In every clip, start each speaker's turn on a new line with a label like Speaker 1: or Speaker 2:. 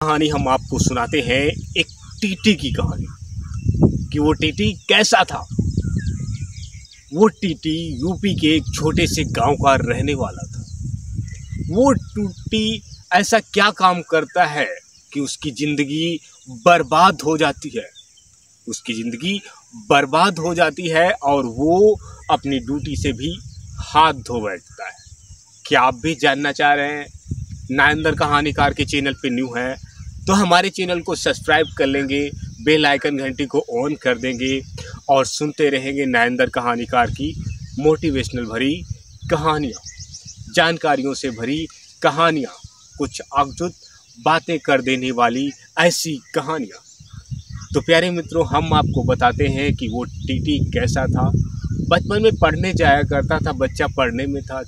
Speaker 1: कहानी हम आपको सुनाते हैं एक टीटी की कहानी कि वो टीटी कैसा था। वो टीटी यूपी के एक छोटे से गांव का रहने वाला था। वो टीटी ऐसा क्या काम करता है कि उसकी ज़िंदगी बर्बाद हो जाती है। उसकी ज़िंदगी बर्बाद हो जाती है और वो अपनी ड्यूटी से भी हाथ धो बैठता है। क्या आप भी जानना चाह रहे हैं? नायंदर कहानीकार के चैनल पे न्यू है तो हमारे चैनल को सब्सक्राइब कर लेंगे, बेल आइकन घंटी को ऑन कर देंगे और सुनते रहेंगे नायंदर कहानीकार की मोटिवेशनल भरी कहानियाँ, जानकारियों से भरी कहानियाँ, कुछ अद्भुत बातें कर देने वाली ऐसी कहानियाँ। तो प्यारे मित्रों, हम आपको बताते हैं कि वो टीटी कैसा था। बचपन में पढ़ने जाया करता था, बच्चा पढ़ने में था,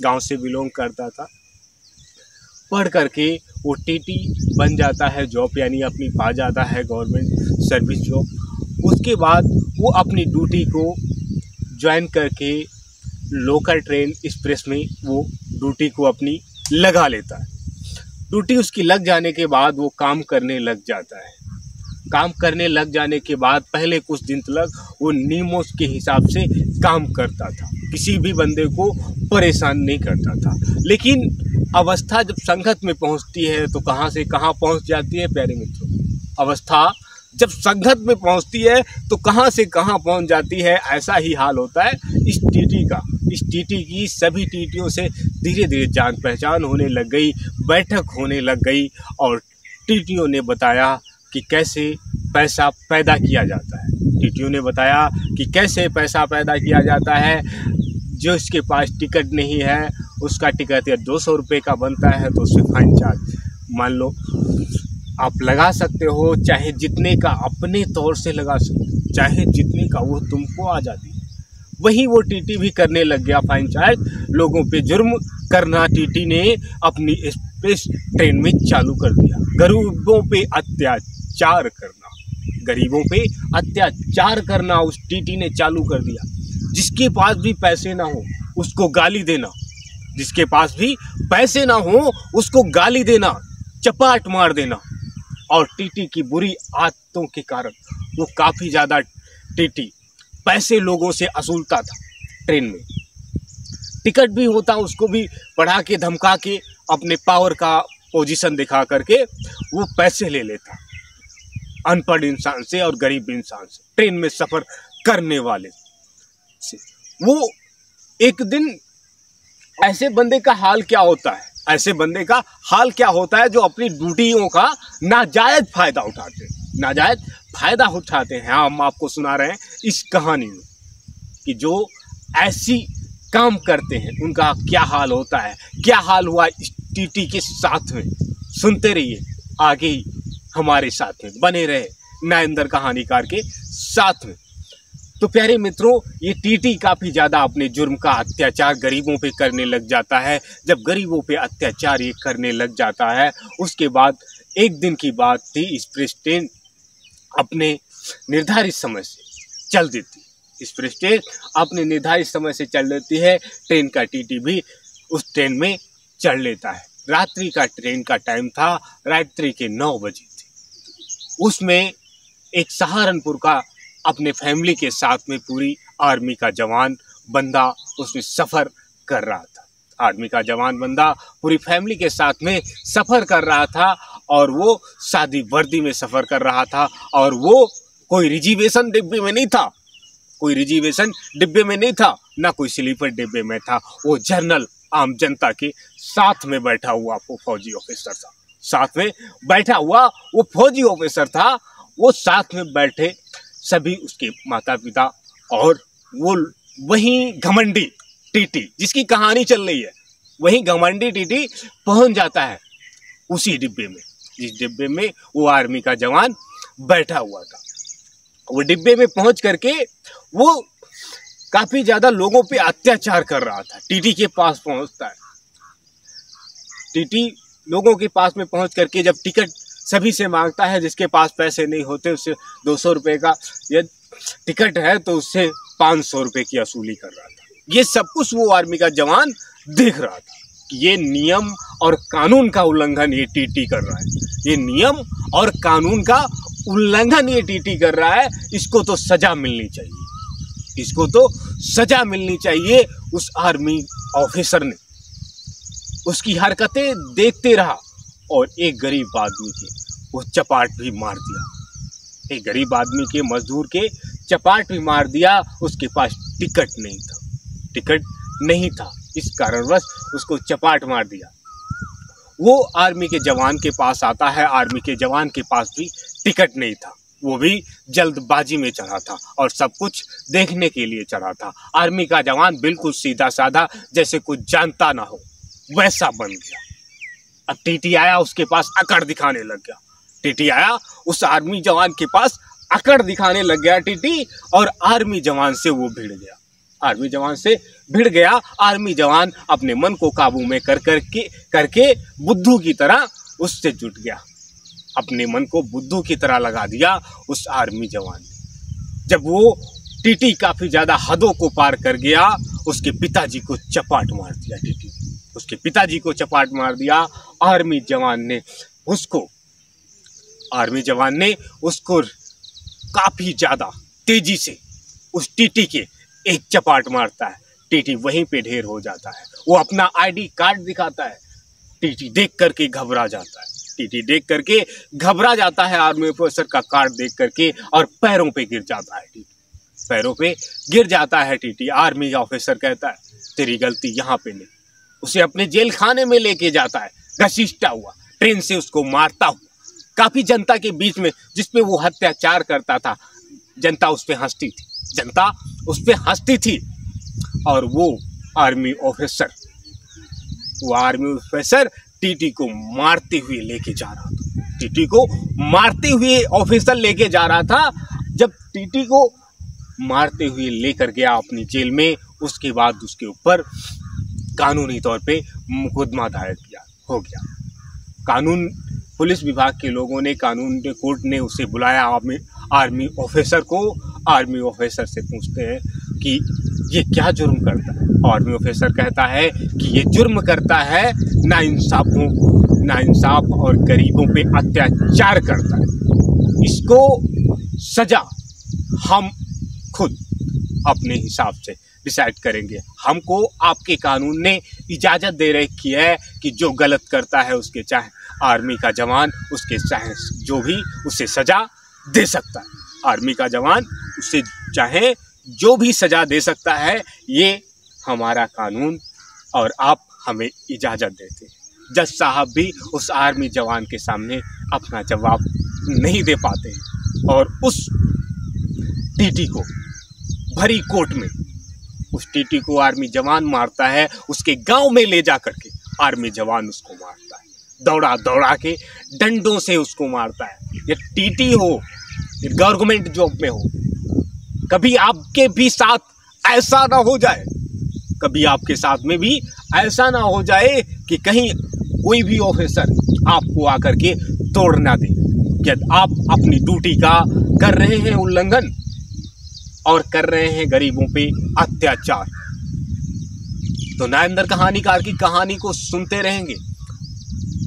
Speaker 1: गांव से बिलोंग करता था। पढ़ करके वो टीटी बन जाता है, जॉब यानी अपनी पा जाता है गवर्नमेंट सर्विस जॉब। उसके बाद वो अपनी ड्यूटी को ज्वाइन करके लोकल ट्रेन एक्सप्रेस में वो ड्यूटी को अपनी लगा लेता है। ड्यूटी उसकी लग जाने के बाद वो काम करने लग जाता है। काम करने लग जाने के बाद पहले कुछ दिन तक वो नियमों के हिसाब से काम करता था, किसी भी बंदे को परेशान नहीं करता था। लेकिन अवस्था जब संकट में पहुंचती है तो कहां से कहां पहुंच जाती है प्यारे मित्रों। अवस्था जब संकट में पहुंचती है तो कहां से कहां पहुंच जाती है, ऐसा ही हाल होता है इस टीटी का। इस टीटी की सभी टीटियों से धीरे धीरे जान पहचान होने लग गई, बैठक होने लग गई और टीटियों ने बताया कि कैसे पैसा पैदा किया जाता है। टीटियों ने बताया कि कैसे पैसा पैदा किया जाता है। जो इसके पास टिकट नहीं है उसका टिकट या 200 रुपये का बनता है तो उससे फाइन चार्ज मान लो आप लगा सकते हो, चाहे जितने का अपने तौर से लगा सकते हो, चाहे जितने का वो तुमको आ जाती है। वही वो टीटी भी करने लग गया फाइन चार्ज, लोगों पे जुर्म करना टीटी ने अपनी एक्सप्रेस ट्रेन में चालू कर दिया। गरीबों पे अत्याचार करना, गरीबों पे अत्याचार करना उस टीटी ने चालू कर दिया। जिसके पास भी पैसे ना हो उसको गाली देना, जिसके पास भी पैसे ना हो उसको गाली देना, चपाट मार देना। और टीटी की बुरी आदतों के कारण वो काफ़ी ज़्यादा टीटी पैसे लोगों से असूलता था। ट्रेन में टिकट भी होता उसको भी बढ़ा के धमका के अपने पावर का पोजीशन दिखा करके वो पैसे ले लेता अनपढ़ इंसान से और गरीब इंसान से, ट्रेन में सफ़र करने वाले से। वो एक दिन ऐसे बंदे का हाल क्या होता है, ऐसे बंदे का हाल क्या होता है जो अपनी ड्यूटियों का नाजायज फायदा उठाते हैं, नाजायज फायदा उठाते हैं। हम आपको सुना रहे हैं इस कहानी में कि जो ऐसी काम करते हैं उनका क्या हाल होता है, क्या हाल हुआ इस टीटी के साथ में। सुनते रहिए, आगे ही हमारे साथ में बने रहे नायंदर कहानीकार के साथ में। तो प्यारे मित्रों, ये टीटी काफ़ी ज़्यादा अपने जुर्म का अत्याचार गरीबों पे करने लग जाता है। जब गरीबों पे अत्याचार ये करने लग जाता है उसके बाद एक दिन की बात थी, एक्सप्रेस ट्रेन अपने निर्धारित समय से चल देती है। एक्सप्रेस ट्रेन अपने निर्धारित समय से चल देती है। ट्रेन का टीटी भी उस ट्रेन में चढ़ लेता है। रात्रि का ट्रेन का टाइम था, रात्रि के 9 बजे थे। उसमें एक सहारनपुर का अपने फैमिली के साथ में पूरी आर्मी का जवान बंदा उसमें सफ़र कर रहा था। आर्मी का जवान बंदा पूरी फैमिली के साथ में सफ़र कर रहा था और वो सादी वर्दी में सफ़र कर रहा था। और वो कोई रिजर्वेशन डिब्बे में नहीं था, कोई रिजर्वेशन डिब्बे में नहीं था, ना कोई स्लीपर डिब्बे में था। वो जनरल आम जनता के साथ में बैठा हुआ वो फौजी ऑफिसर था। साथ में बैठा हुआ वो फौजी ऑफिसर था। वो साथ में बैठे सभी उसके माता पिता और वो वही घमंडी टीटी जिसकी कहानी चल रही है, वही घमंडी टीटी पहुंच जाता है उसी डिब्बे में जिस डिब्बे में वो आर्मी का जवान बैठा हुआ था। वो डिब्बे में पहुंच करके वो काफ़ी ज़्यादा लोगों पे अत्याचार कर रहा था। टीटी के पास पहुंचता है। टीटी लोगों के पास में पहुंच करके जब टिकट सभी से मांगता है, जिसके पास पैसे नहीं होते उससे 200 रुपये का ये टिकट है तो उससे 500 रुपये की वसूली कर रहा था। ये सब कुछ वो आर्मी का जवान देख रहा था कि ये नियम और कानून का उल्लंघन ये टीटी कर रहा है। ये नियम और कानून का उल्लंघन ये टीटी कर रहा है। इसको तो सजा मिलनी चाहिए, इसको तो सजा मिलनी चाहिए। उस आर्मी ऑफिसर ने उसकी हरकतें देखते रहा और एक गरीब आदमी के वो चपाट भी मार दिया। एक गरीब आदमी के, मजदूर के चपाट भी मार दिया। उसके पास टिकट नहीं था, टिकट नहीं था, इस कारणवश उसको चपाट मार दिया। वो आर्मी के जवान के पास आता है। आर्मी के जवान के पास भी टिकट नहीं था, वो भी जल्दबाजी में चढ़ा था और सब कुछ देखने के लिए चढ़ा था। आर्मी का जवान बिल्कुल सीधा साधा, जैसे कुछ जानता ना हो, वैसा बन गया। अब टीटी आया, उसके पास अकड़ दिखाने लग गया। टीटी आया, उस आर्मी जवान के पास अकड़ दिखाने लग गया टीटी, और आर्मी जवान से वो भिड़ गया। आर्मी जवान से भिड़ गया। आर्मी जवान अपने मन को काबू में करके बुद्धू की तरह उससे जुट गया। अपने मन को बुद्धू की तरह लगा दिया उस आर्मी जवान ने। जब वो टीटी काफी ज्यादा हदों को पार कर गया, उसके पिताजी को चपाट मार दिया टीटी। उसके पिताजी को चपाट मार दिया। आर्मी जवान ने उसको काफी ज्यादा तेजी से उस टीटी के एक चपाट मारता है। टीटी वहीं पे ढेर हो जाता है। वो अपना आईडी कार्ड दिखाता है। टीटी देख करके घबरा जाता है। टीटी देख करके घबरा जाता है आर्मी ऑफिसर का कार्ड देख करके, और पैरों पे गिर जाता है टीटी। पैरों पे गिर जाता है टीटी। आर्मी ऑफिसर कहता है, तेरी गलती यहाँ पे नहीं। उसे अपने जेल खाने में लेके जाता है, घसीटता हुआ, ट्रेन से उसको मारता हुआ। काफी जनता के बीच में, जिसपे वो अत्याचार करता था, जनता उस पे हंसती थी, जनता उस पे हंसती थी। और वो आर्मी ऑफिसर टीटी को मारते हुए लेके जा रहा था। टीटी को मारते हुए ऑफिसर लेके जा रहा था। जब टीटी को मारते हुए लेकर गया अपनी जेल में, उसके बाद उसके ऊपर कानूनी तौर पे मुकदमा दायर हो गया। कानून, पुलिस विभाग के लोगों ने, कोर्ट ने उसे बुलाया आर्मी ऑफिसर को। आर्मी ऑफिसर से पूछते हैं कि ये क्या जुर्म करता है। आर्मी ऑफिसर कहता है कि ये जुर्म करता है नाइंसाफ और गरीबों पे अत्याचार करता है। इसको सजा हम खुद अपने हिसाब से डिसाइड करेंगे। हमको आपके कानून ने इजाज़त दे रखी है कि जो गलत करता है उसके चाहे आर्मी का जवान, उसके चाहे जो भी, उसे सजा दे सकता है। आर्मी का जवान उसे चाहे जो भी सजा दे सकता है। ये हमारा कानून, और आप हमें इजाज़त देते हैं। जज साहब भी उस आर्मी जवान के सामने अपना जवाब नहीं दे पाते हैं, और उस टीटी को भरी कोर्ट में, उस टीटी को आर्मी जवान मारता है। उसके गांव में ले जा करके आर्मी जवान उसको मारता है, दौड़ा दौड़ा के डंडों से उसको मारता है। ये टीटी हो, गवर्नमेंट जॉब में हो, कभी आपके भी साथ ऐसा ना हो जाए, कभी आपके साथ में भी ऐसा ना हो जाए कि कहीं कोई भी ऑफिसर आपको आकर के तोड़ ना दे कि आप अपनी ड्यूटी का कर रहे हैं उल्लंघन और कर रहे हैं गरीबों पे अत्याचार। तो नरेंद्र कहानीकार की कहानी को सुनते रहेंगे,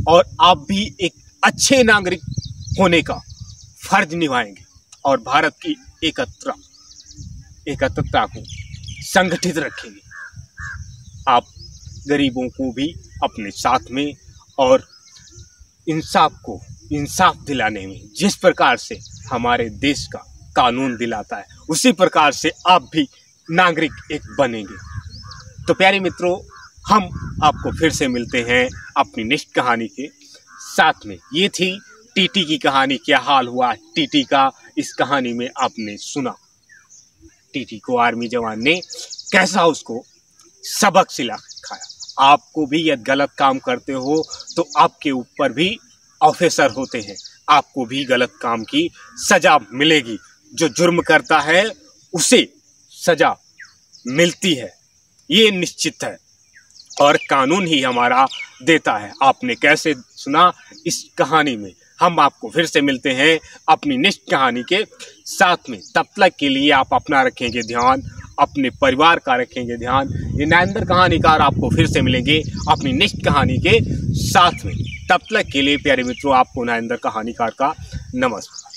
Speaker 1: और आप भी एक अच्छे नागरिक होने का फर्ज निभाएंगे, और भारत की एकत्रता को संगठित रखेंगे। आप गरीबों को भी अपने साथ में, और इंसाफ दिलाने में जिस प्रकार से हमारे देश का कानून दिलाता है, उसी प्रकार से आप भी नागरिक एक बनेंगे। तो प्यारे मित्रों, हम आपको फिर से मिलते हैं अपनी नेक्स्ट कहानी के साथ में। ये थी टीटी की कहानी। क्या हाल हुआ टीटी का, इस कहानी में आपने सुना टीटी को आर्मी जवान ने कैसा उसको सबक सिखाया। आपको भी यदि गलत काम करते हो तो आपके ऊपर भी ऑफिसर होते हैं, आपको भी गलत काम की सजा मिलेगी। जो जुर्म करता है उसे सजा मिलती है, ये निश्चित है, और कानून ही हमारा देता है। आपने कैसे सुना इस कहानी में। हम आपको फिर से मिलते हैं अपनी नेक्स्ट कहानी के साथ में। तब तक के लिए आप अपना रखेंगे ध्यान, अपने परिवार का रखेंगे ध्यान। ये नरेंद्र कहानीकार आपको फिर से मिलेंगे अपनी नेक्स्ट कहानी के साथ में। तब तक के लिए प्यारे मित्रों, आपको नरेंद्र कहानीकार का नमस्कार।